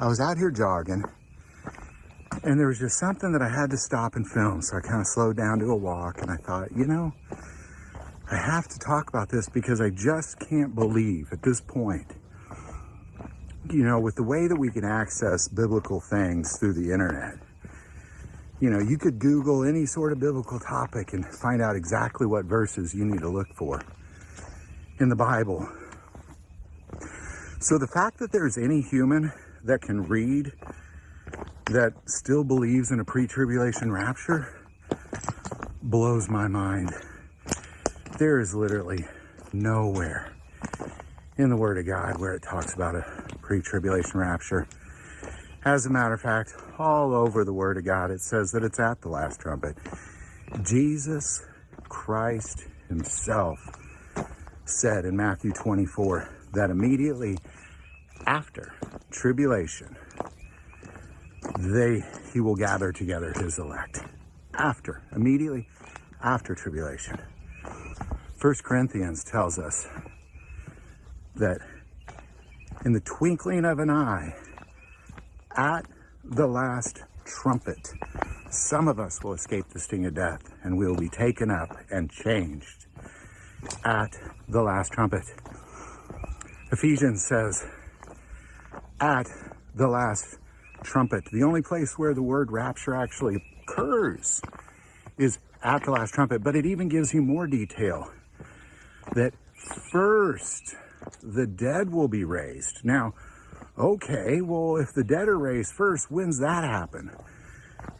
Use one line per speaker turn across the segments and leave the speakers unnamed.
I was out here jogging, and there was just something that I had to stop and film. So I kind of slowed down to a walk, and I thought, I have to talk about this because I just can't believe at this point, with the way that we can access biblical things through the internet. You could Google any sort of biblical topic and find out exactly what verses you need to look for in the Bible. So the fact that there's any human that can read that still believes in a pre-tribulation rapture blows my mind. There is literally nowhere in the Word of God where it talks about a pre-tribulation rapture. As a matter of fact, all over the Word of God, it says that it's at the last trumpet. Jesus Christ himself said in Matthew 24 that immediately after tribulation, he will gather together his elect. Immediately after tribulation. 1 Corinthians tells us that in the twinkling of an eye, at the last trumpet, some of us will escape the sting of death, and we will be taken up and changed at the last trumpet. Ephesians says, at the last trumpet. The only place where the word rapture actually occurs is at the last trumpet, but it even gives you more detail that first the dead will be raised. Now, okay, well, if the dead are raised first, when's that happen?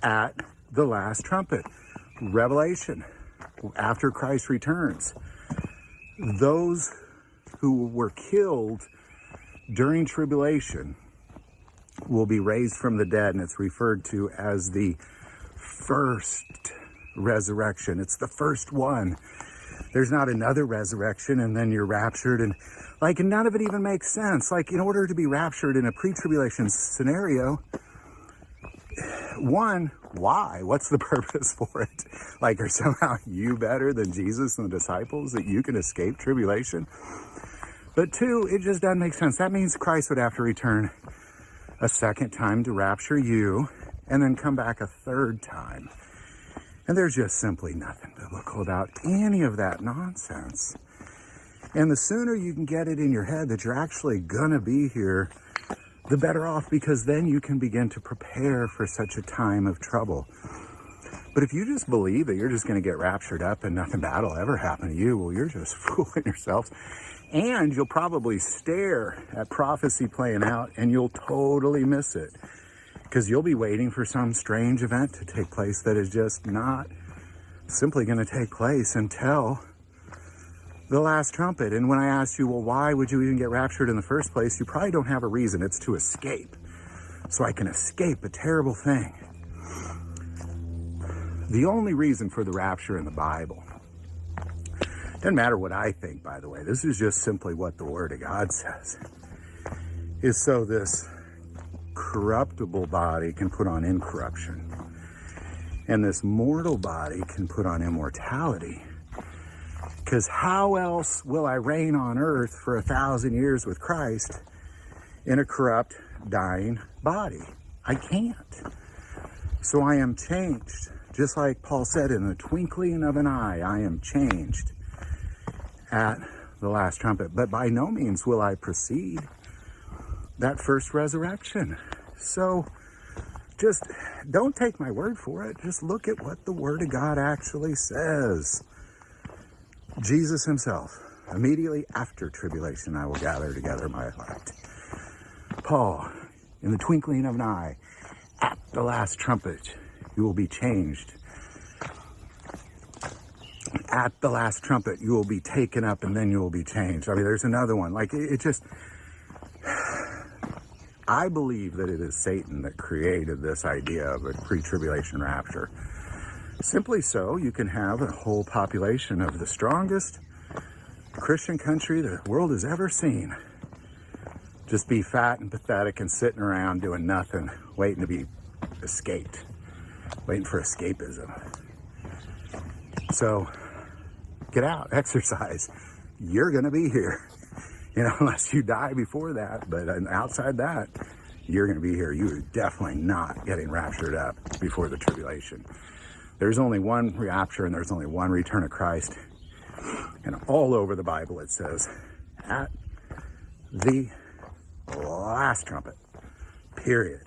At the last trumpet. Revelation, after Christ returns. Those who were killed during tribulation will be raised from the dead, and it's referred to as the first resurrection. It's the first one. There's not another resurrection and then you're raptured, and none of it even makes sense. In order to be raptured in a pre-tribulation scenario, one, why? What's the purpose for it? Are somehow you better than Jesus and the disciples that you can escape tribulation? But two, it just doesn't make sense. That means Christ would have to return a second time to rapture you and then come back a third time. And there's just simply nothing biblical about any of that nonsense. And the sooner you can get it in your head that you're actually gonna be here, the better off, because then you can begin to prepare for such a time of trouble. But if you just believe that you're just gonna get raptured up and nothing bad will ever happen to you, well, you're just fooling yourselves. And you'll probably stare at prophecy playing out and you'll totally miss it, because you'll be waiting for some strange event to take place that is just not simply going to take place until the last trumpet. And when I asked you, well, why would you even get raptured in the first place? You probably don't have a reason. It's to escape. So I can escape a terrible thing. The only reason for the rapture in the Bible, doesn't matter what I think, by the way, this is just simply what the Word of God says, is so this corruptible body can put on incorruption, and this mortal body can put on immortality. Because how else will I reign on earth for 1,000 years with Christ in a corrupt, dying body? I can't. So I am changed. Just like Paul said, in the twinkling of an eye, I am changed at the last trumpet. But by no means will I precede that first resurrection. So just don't take my word for it. Just look at what the Word of God actually says. Jesus himself, immediately after tribulation, I will gather together my elect. Paul, in the twinkling of an eye, at the last trumpet, you will be changed. At the last trumpet, you will be taken up, and then you will be changed. I mean, there's another one. I believe that it is Satan that created this idea of a pre-tribulation rapture. Simply so, you can have a whole population of the strongest Christian country the world has ever seen just be fat and pathetic and sitting around doing nothing, waiting to be escaped, waiting for escapism. So get out, exercise. You're going to be here, unless you die before that. But outside that, you're going to be here. You are definitely not getting raptured up before the tribulation. There's only one rapture and there's only one return of Christ. And all over the Bible it says, at the last trumpet, period.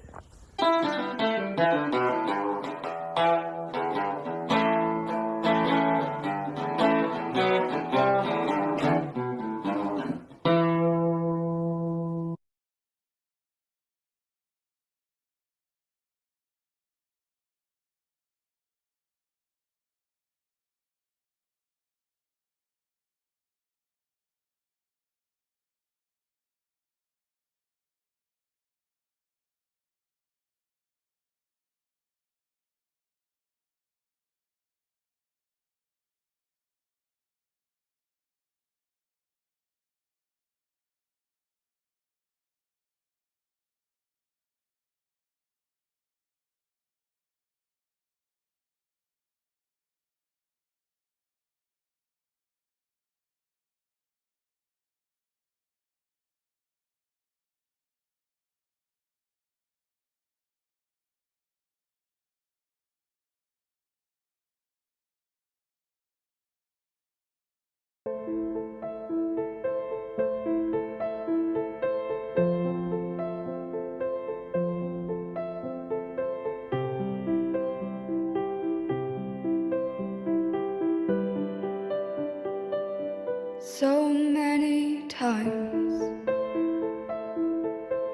So many times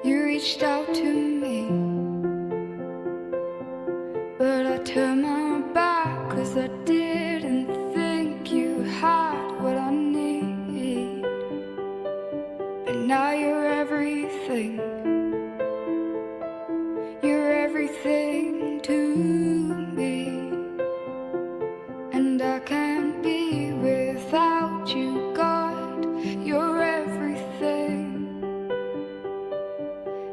you reached out to me, but I turned my back 'cause I didn't think you had what I need. But now you're everything to me, and I can't be without you. God, you're everything,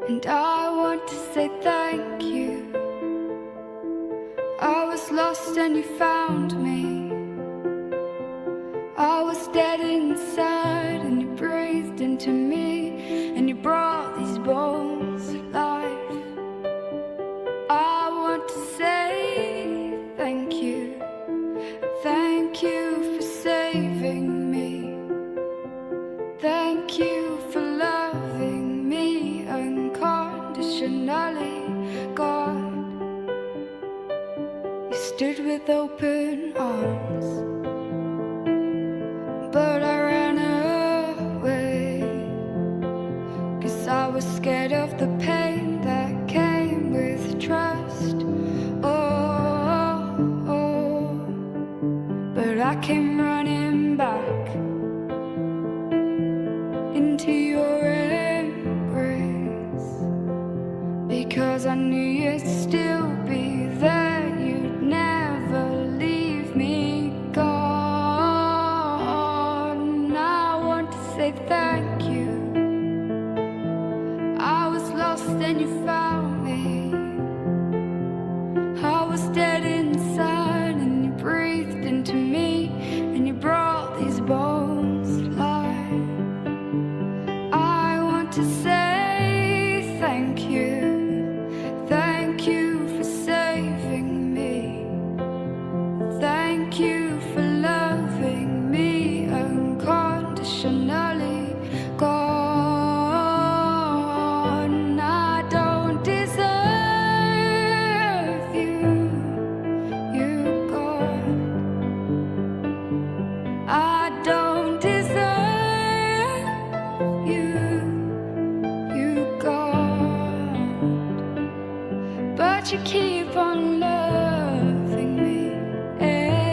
and I want to say thank you. I was lost and you found me. I was dead inside and you breathed into me, and you brought these bones to life. I want to say thank you. Thank you for saving me. Thank you for loving me unconditionally. God, you stood with open arms, but I ran away 'cause I was scared of the pain that came with trust. But I came running back into your embrace, because I knew you'd still be there. You'd never leave me, God. And I want to say thank you. I was lost and you found me. I was dead inside and you breathed into me, and you brought these bones to life. I want to say thank you. Thank you for saving me. Thank you for loving me unconditionally. God, and I don't deserve you, God. I don't deserve you, God. But you keep on loving me anyway.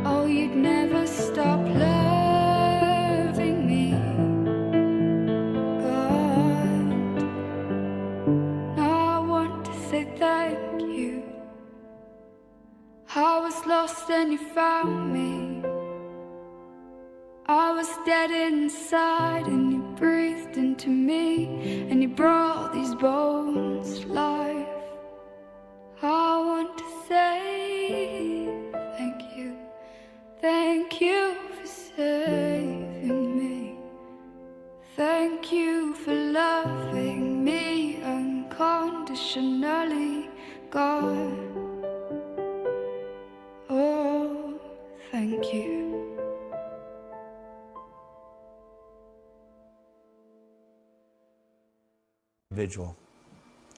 Oh, you'd never stop loving me, God. Now I want to say thank you. I was lost and you found me. I was dead inside and you breathed into me, and you brought these bones to life. I want to say thank you. Thank you for saving me. Thank you for loving me unconditionally, God. Oh, thank you.
Individual.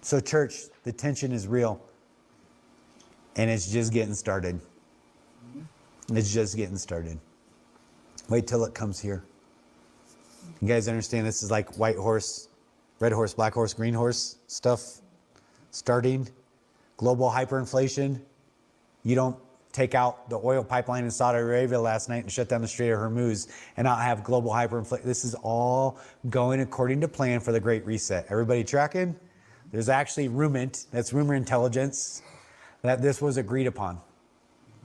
So church, the tension is real. And it's just getting started. It's just getting started. Wait till it comes here. You guys understand this is like white horse, red horse, black horse, green horse stuff starting. Global hyperinflation. You don't take out the oil pipeline in Saudi Arabia last night and shut down the Strait of Hormuz and not have global hyperinflation. This is all going according to plan for the Great Reset. Everybody tracking? There's actually rumor intelligence, that this was agreed upon.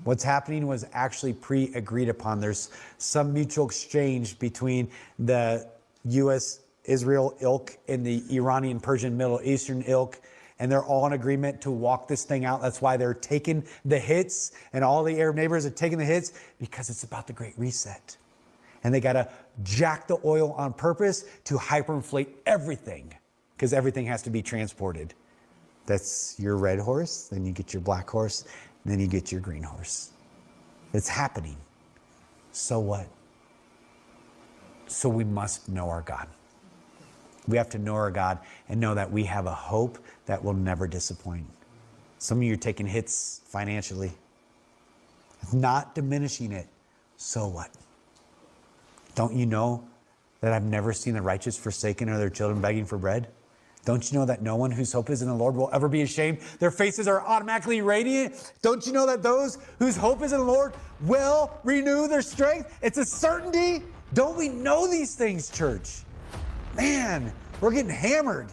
What's happening was actually pre-agreed upon. There's some mutual exchange between the U.S.-Israel ilk and the Iranian-Persian Middle Eastern ilk, and they're all in agreement to walk this thing out. That's why they're taking the hits, and all the Arab neighbors are taking the hits, because it's about the Great Reset. And they got to jack the oil on purpose to hyperinflate everything, because everything has to be transported. That's your red horse, then you get your black horse, and then you get your green horse. It's happening. So what? So we must know our God. We have to know our God and know that we have a hope that will never disappoint. Some of you are taking hits financially. Not diminishing it. So what? Don't you know that I've never seen the righteous forsaken or their children begging for bread? Don't you know that no one whose hope is in the Lord will ever be ashamed? Their faces are automatically radiant. Don't you know that those whose hope is in the Lord will renew their strength? It's a certainty. Don't we know these things, church? Man, we're getting hammered.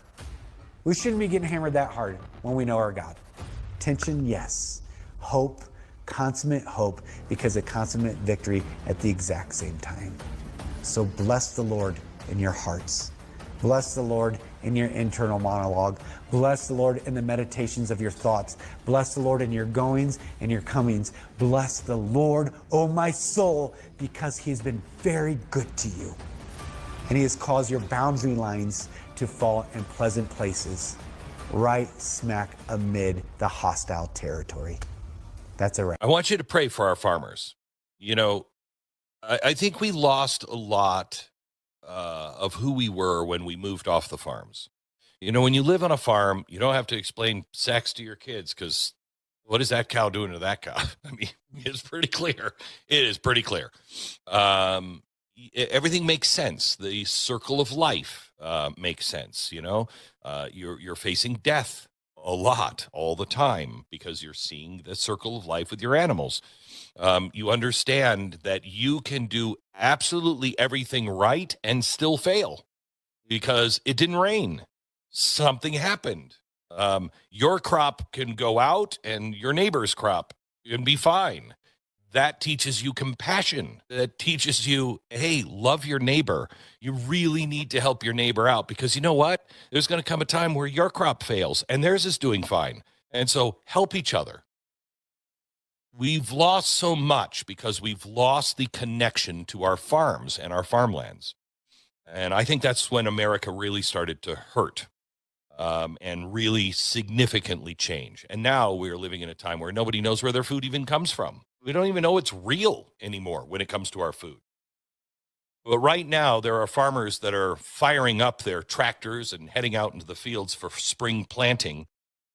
We shouldn't be getting hammered that hard when we know our God. Tension, yes. Hope, consummate hope, because of consummate victory at the exact same time. So bless the Lord in your hearts. Bless the Lord in your internal monologue. Bless the Lord in the meditations of your thoughts. Bless the Lord in your goings and your comings. Bless the Lord, O my soul, because he has been very good to you. And he has caused your boundary lines to fall in pleasant places, right smack amid the hostile territory. That's a right.
I want you to pray for our farmers. You know, I think we lost a lot of who we were when we moved off the farms. You know, when you live on a farm, you don't have to explain sex to your kids, because what is that cow doing to that cow? I mean, it's pretty clear. It is pretty clear. Everything makes sense. The circle of life makes sense. You know, you're facing death a lot all the time because you're seeing the circle of life with your animals. You understand that you can do absolutely everything right and still fail because it didn't rain. Something happened. Your crop can go out and your neighbor's crop can be fine. That teaches you compassion. That teaches you, hey, love your neighbor. You really need to help your neighbor out, because you know what? There's going to come a time where your crop fails and theirs is doing fine. And so help each other. We've lost so much because we've lost the connection to our farms and our farmlands. And I think that's when America really started to hurt and really significantly change. And now we're living in a time where nobody knows where their food even comes from. We don't even know it's real anymore when it comes to our food. But right now, there are farmers that are firing up their tractors and heading out into the fields for spring planting.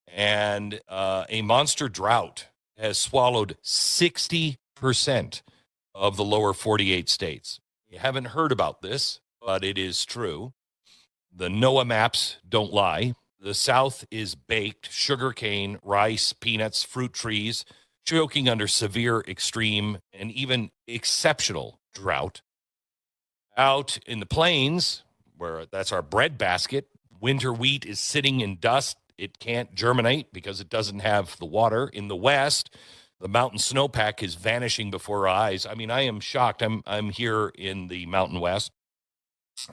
And a monster drought has swallowed 60% of the lower 48 states. You haven't heard about this, but it is true. The NOAA maps don't lie. The South is baked. Sugarcane, rice, peanuts, fruit trees, choking under severe, extreme, and even exceptional drought. Out in the plains, where that's our bread basket, winter wheat is sitting in dust. It can't germinate because it doesn't have the water. In the West, the mountain snowpack is vanishing before our eyes. I mean, I am shocked. I'm here in the Mountain West.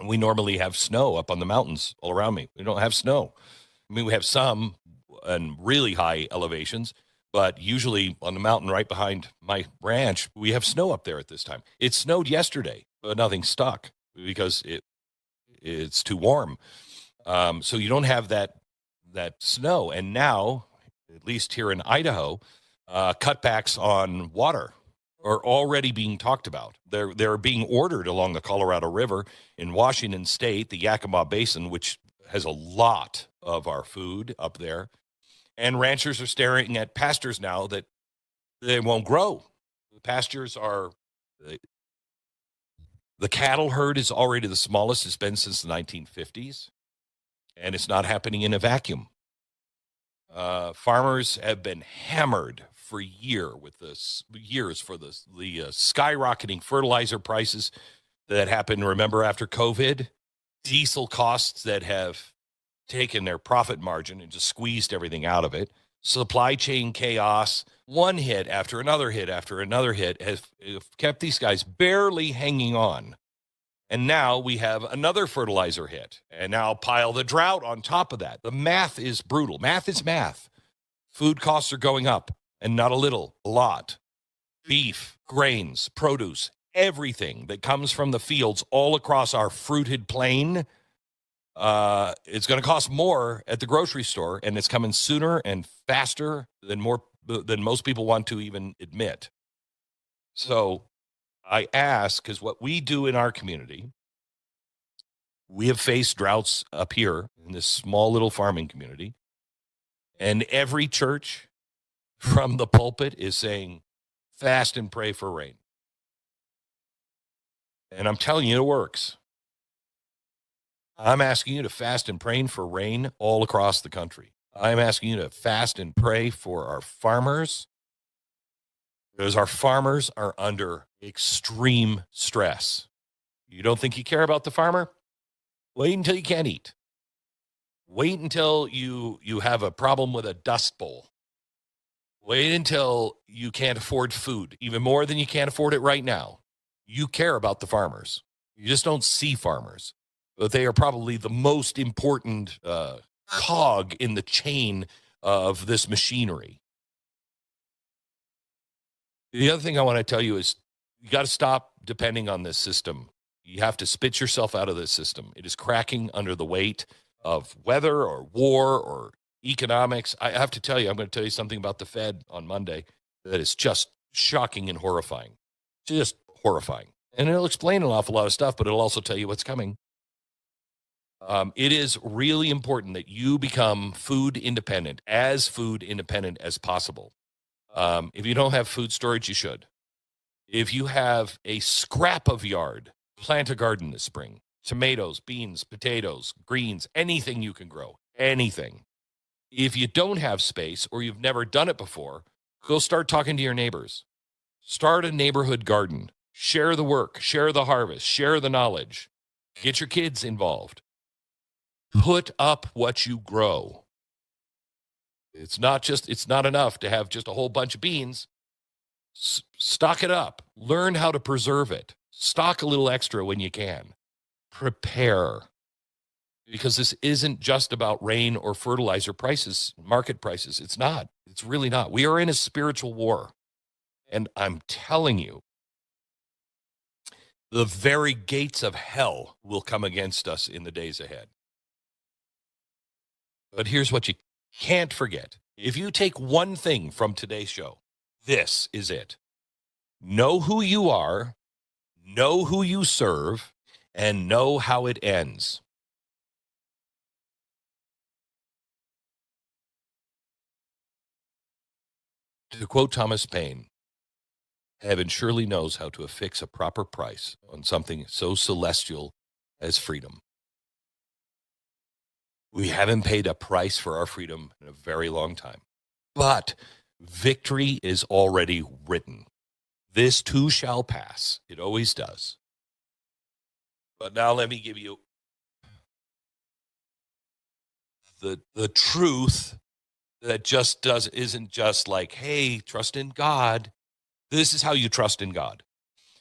We normally have snow up on the mountains all around me. We don't have snow. I mean, we have some and really high elevations, but usually on the mountain right behind my ranch, we have snow up there at this time. It snowed yesterday, but nothing stuck because it's too warm. So you don't have that snow. And now, at least here in Idaho, cutbacks on water are already being talked about. They're being ordered along the Colorado River in Washington State, the Yakima Basin, which has a lot of our food up there. And ranchers are staring at pastures now that they won't grow. The pastures are, the cattle herd is already the smallest it's been since the 1950s, and it's not happening in a vacuum. Farmers have been hammered for years for the skyrocketing fertilizer prices that happened, remember, after COVID, diesel costs that have taken their profit margin and just squeezed everything out of it, supply chain chaos, one hit after another hit after another hit have kept these guys barely hanging on. And now we have another fertilizer hit, and now pile the drought on top of that. The math is brutal. Math is math. Food costs are going up, and not a little, a lot. Beef, grains, produce, everything that comes from the fields all across our fruited plain, it's going to cost more at the grocery store, and it's coming sooner and faster than most people want to even admit. So I ask, because what we do in our community, we have faced droughts up here in this small little farming community, and every church from the pulpit is saying, fast and pray for rain. And I'm telling you, it works. I'm asking you to fast and pray for rain all across the country. I'm asking you to fast and pray for our farmers, because our farmers are under extreme stress. You don't think you care about the farmer? Wait until you can't eat. Wait until you have a problem with a dust bowl. Wait until you can't afford food, even more than you can't afford it right now. You care about the farmers. You just don't see farmers. But they are probably the most important cog in the chain of this machinery. The other thing I want to tell you is you got to stop depending on this system. You have to spit yourself out of this system. It is cracking under the weight of weather or war or economics. I have to tell you, I'm going to tell you something about the Fed on Monday that is just shocking and horrifying. Just horrifying. And it'll explain an awful lot of stuff, but it'll also tell you what's coming. It is really important that you become food independent as possible. If you don't have food storage, you should. If you have a scrap of yard, plant a garden this spring. Tomatoes, beans, potatoes, greens, anything you can grow, anything. If you don't have space or you've never done it before, go start talking to your neighbors. Start a neighborhood garden. Share the work, share the harvest, share the knowledge. Get your kids involved. Put up what you grow. It's not enough to have just a whole bunch of beans. Stock it up. Learn how to preserve it. Stock a little extra when you can. Prepare. Because this isn't just about rain or fertilizer prices, market prices. It's not. It's really not. We are in a spiritual war. And I'm telling you, the very gates of hell will come against us in the days ahead. But here's what you can't forget. If you take one thing from today's show, this is it. Know who you are, know who you serve, and know how it ends. To quote Thomas Paine, heaven surely knows how to affix a proper price on something so celestial as freedom. We haven't paid a price for our freedom in a very long time. But victory is already written. This too shall pass. It always does. But now let me give you the truth that isn't just like, hey, trust in God. This is how you trust in God.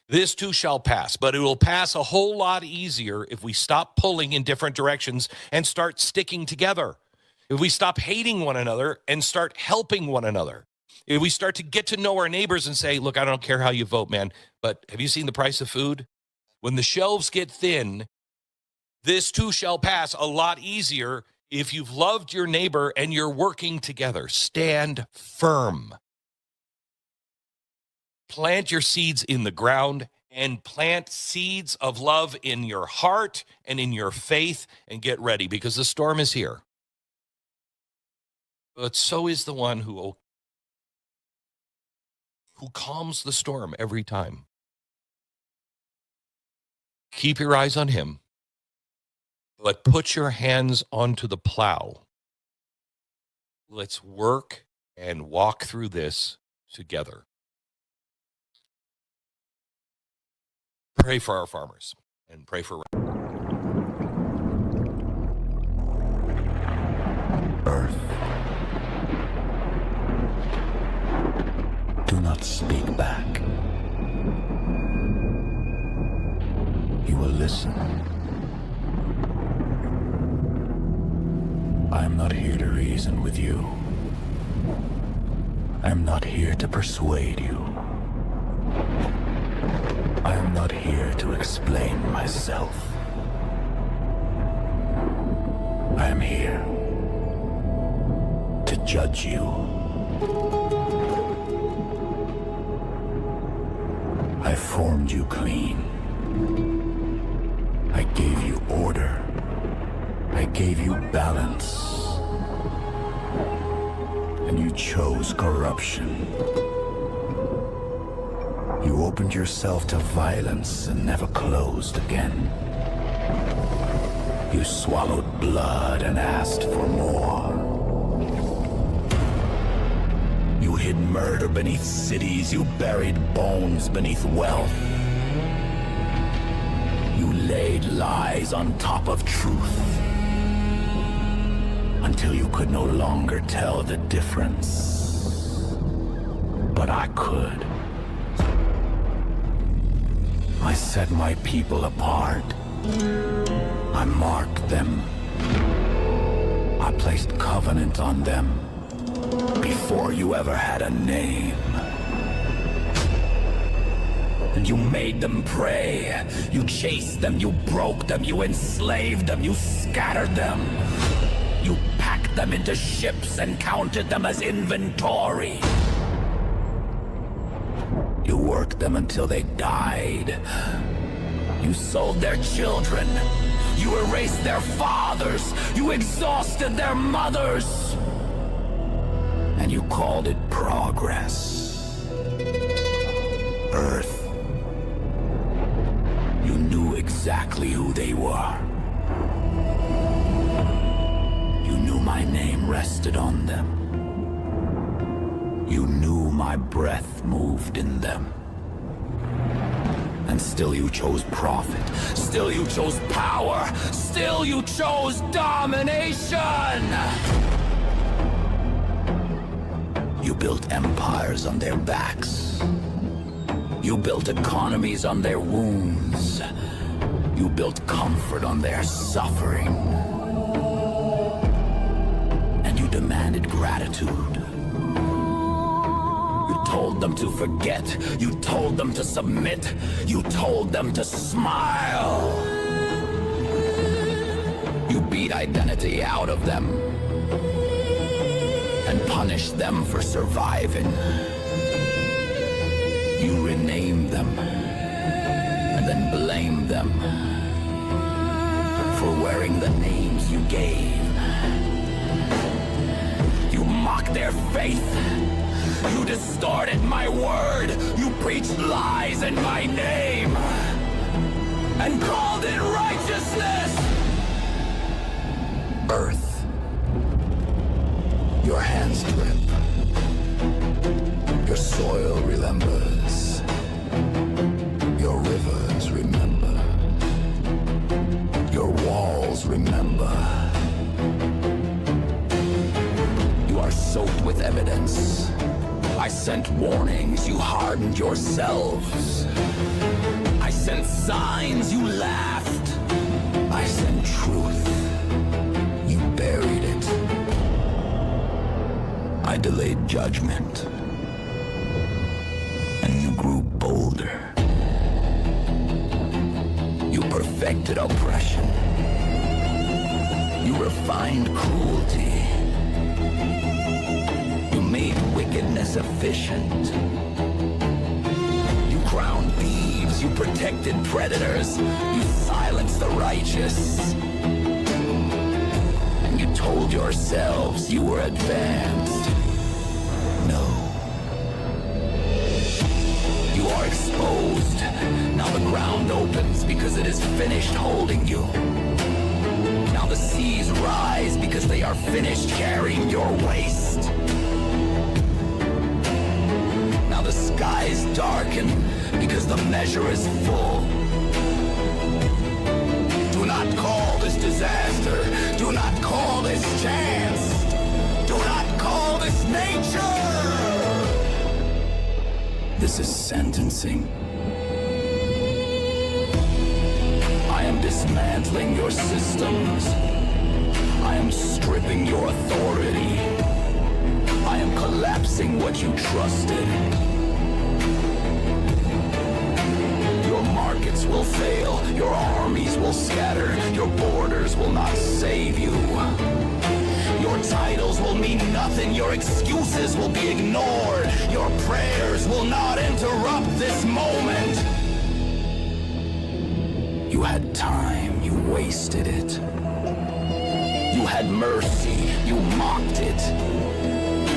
This too shall pass, but it will pass a whole lot easier if we stop pulling in different directions and start sticking together. If we stop hating one another and start helping one another. If we start to get to know our neighbors and say, look, I don't care how you vote, man, but have you seen the price of food? When the shelves get thin, This too shall pass a lot easier if you've loved your neighbor and you're working together. Stand firm. Plant your seeds in the ground and plant seeds of love in your heart and in your faith, and get ready, because the storm is here. But so is the one who calms the storm every time. Keep your eyes on him, but put your hands onto the plow. Let's work and walk through this together. Pray for our farmers and pray for
Earth. Do not speak back. You will listen. I am not here to reason with you. I am not here to persuade you. I am not here to explain myself. I am here to judge you. I formed you clean. I gave you order. I gave you balance. And you chose corruption. You opened yourself to violence and never closed again. You swallowed blood and asked for more. You hid murder beneath cities. You buried bones beneath wealth. You laid lies on top of truth until you could no longer tell the difference. But I could. I set my people apart. I marked them. I placed covenant on them before you ever had a name. And you made them pray. You chased them, you broke them, you enslaved them, you scattered them. You packed them into ships and counted them as inventory. You worked them until they died. You sold their children. You erased their fathers. You exhausted their mothers. And you called it progress. Earth. You knew exactly who they were. You knew my name rested on them. You knew my breath moved in them. And still you chose profit. Still you chose power. Still you chose domination. You built empires on their backs. You built economies on their wounds. You built comfort on their suffering. And you demanded gratitude. You told them to forget. You told them to submit. You told them to smile. You beat identity out of them and punished them for surviving. You renamed them and then blamed them for wearing the names you gave. You mocked their faith. You distorted my word. You preached lies in my name and called it righteousness. Earth, your hands drip. Your soil remembers. Your rivers remember. Your walls remember. You are soaked with evidence. I sent warnings, you hardened yourselves. I sent signs, you laughed. I sent truth, you buried it. I delayed judgment, and you grew bolder. You perfected oppression, You refined cruelty. You made wickedness efficient. You crowned thieves. You protected predators. You silenced the righteous. And you told yourselves you were advanced. No. You are exposed. Now the ground opens because it is finished holding you. Now the seas rise because they are finished carrying your waste. Now the skies darken because the measure is full. Do not call this disaster. Do not call this chance. Do not call this nature. This is sentencing. I am dismantling your systems. I am stripping your authority. I am collapsing what you trusted. Your markets will fail. Your armies will scatter. Your borders will not save you. Your titles will mean nothing. Your excuses will be ignored. Your prayers will not interrupt this moment. You had time, you wasted it. You had mercy, you mocked it.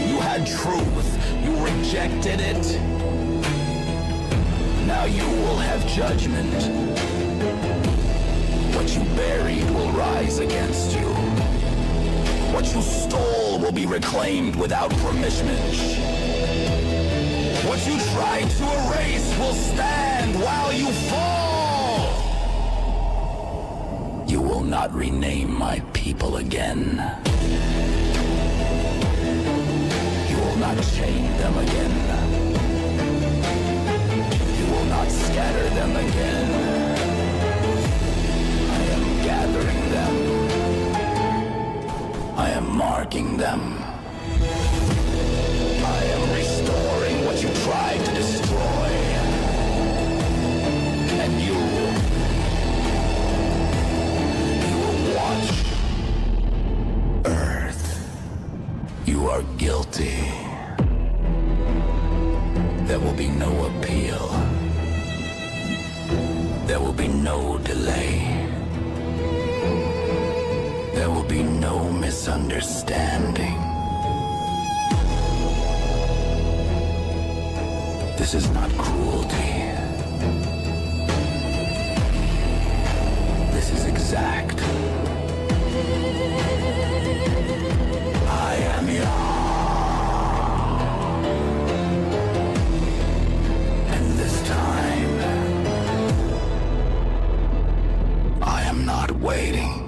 You had truth, you rejected it. Now you will have judgment. What you buried will rise against you. What you stole will be reclaimed without permission. What you tried to erase will stand while you fall. You will not rename my people again. You will not chain them again. You will not scatter them again. I am gathering them. I am marking them. I am restoring what you tried to destroy. And you will watch. Earth, you are guilty. There will be no appeal. There will be no delay. There will be no misunderstanding. This is not cruelty. This is exact. I am young. And this time, I am not waiting.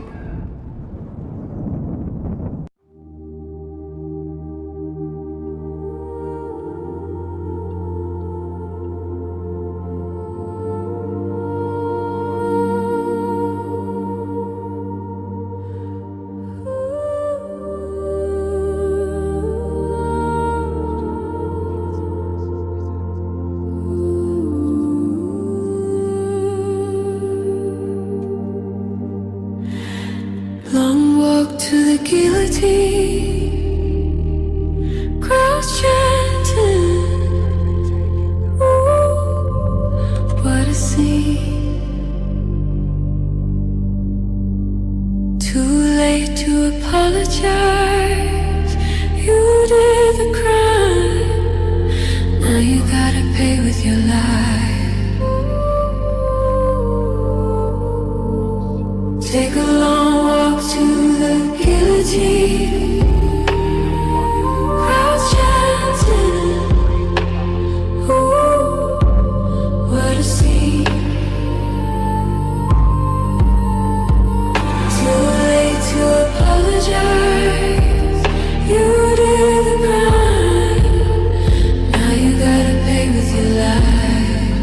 Long walk to the guillotine, crowds chanting. Ooh, what a scene! Too late to apologize. You did the crime. Now you gotta pay with your life. Take a long walk to the guillotine. Crowds chanting. Ooh, what a scene. Too late to apologize. You did the crime. Now you gotta pay with your life.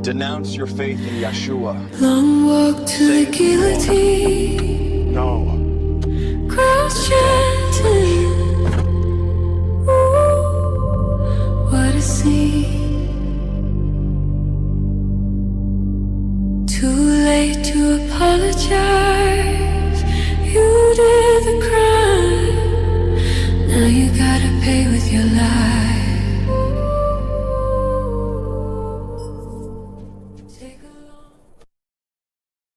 Denounce your faith in Yeshua.
Long walk to the guillotine.
No.
Crowds chanting. Ooh, what a scene. Too late to apologize. You did the crime. Now you gotta pay with your life.